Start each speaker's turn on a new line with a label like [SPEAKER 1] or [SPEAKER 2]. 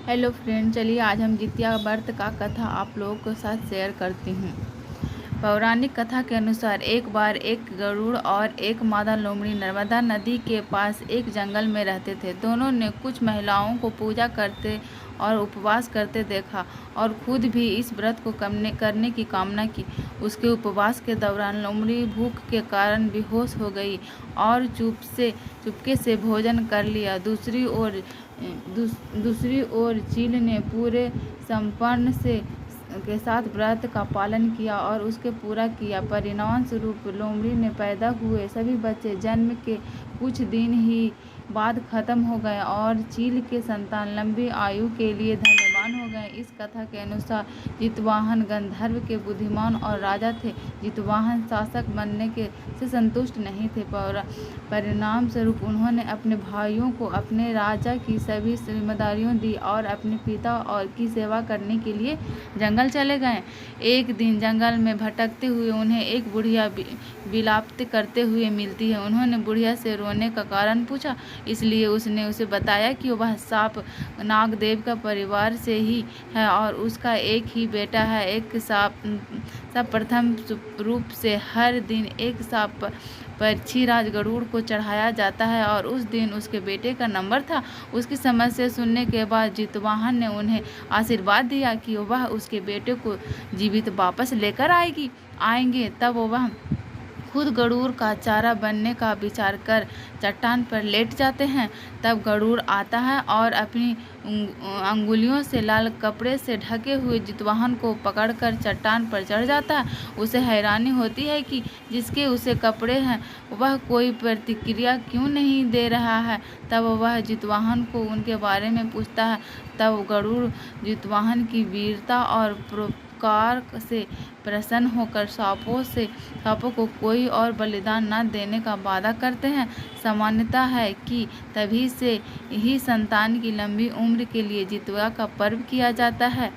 [SPEAKER 1] Hello friend, चलिए आज हम जितिया व्रत का कथा आप लोगों के साथ शेयर करती हूँ। पौराणिक कथा के अनुसार एक बार एक गरुड़ और एक मादा लोमड़ी नर्मदा नदी के पास एक जंगल में रहते थे। दोनों ने कुछ महिलाओं को पूजा करते और उपवास करते देखा और खुद भी इस व्रत को करने की कामना की। उसके उपवास के दौरान लोमड़ी भूख के कारण बेहोश हो गई और चुपके से भोजन कर लिया। दूसरी ओर चील ने पूरे समर्पण के साथ व्रत का पालन किया और उसके पूरा किया। परिणाम स्वरूप लोमड़ी ने पैदा हुए सभी बच्चे जन्म के कुछ दिन ही बाद खत्म हो गए और चील के संतान लंबी आयु के लिए धन्यवान हो गए। इस कथा के अनुसार जितवाहन गंधर्व के बुद्धिमान और राजा थे। जितवाहन शासक बनने से संतुष्ट नहीं थे। परिणाम स्वरूप उन्होंने अपने भाइयों को अपने राजा की सभी जिम्मेदारियां दी और अपने पिता और की सेवा करने के लिए जंगल चले गए। एक दिन जंगल में भटकते हुए उन्हें एक बुढ़िया विलाप करते हुए मिलती है। उन्होंने बुढ़िया से रोने का कारण पूछा, इसलिए उसने उसे बताया कि वह सांप नागदेव का परिवार से ही है और उसका एक ही बेटा है। एक सांप प्रथम रूप से हर दिन एक सांप पक्षीराज गरुड़ को चढ़ाया जाता है और उस दिन उसके बेटे का नंबर था। उसकी समस्या सुनने के बाद जितवाहन ने उन्हें आशीर्वाद दिया कि वह उसके बेटे को जीवित वापस लेकर आएंगे। तब वह खुद गरुड़ का चारा बनने का विचार कर चट्टान पर लेट जाते हैं। तब गरुड़ आता है और अपनी अंगुलियों से लाल कपड़े से ढके हुए जितवाहन को पकड़कर चट्टान पर चढ़ जाता है। उसे हैरानी होती है कि जिसके उसे कपड़े हैं वह कोई प्रतिक्रिया क्यों नहीं दे रहा है। तब वह जितवाहन को उनके बारे में पूछता है। तब गरुड़ जितवाहन की वीरता और कार से प्रसन्न होकर सांपों को कोई और बलिदान न देने का वादा करते हैं। सामान्यता है कि तभी से ही संतान की लंबी उम्र के लिए जितिया का पर्व किया जाता है।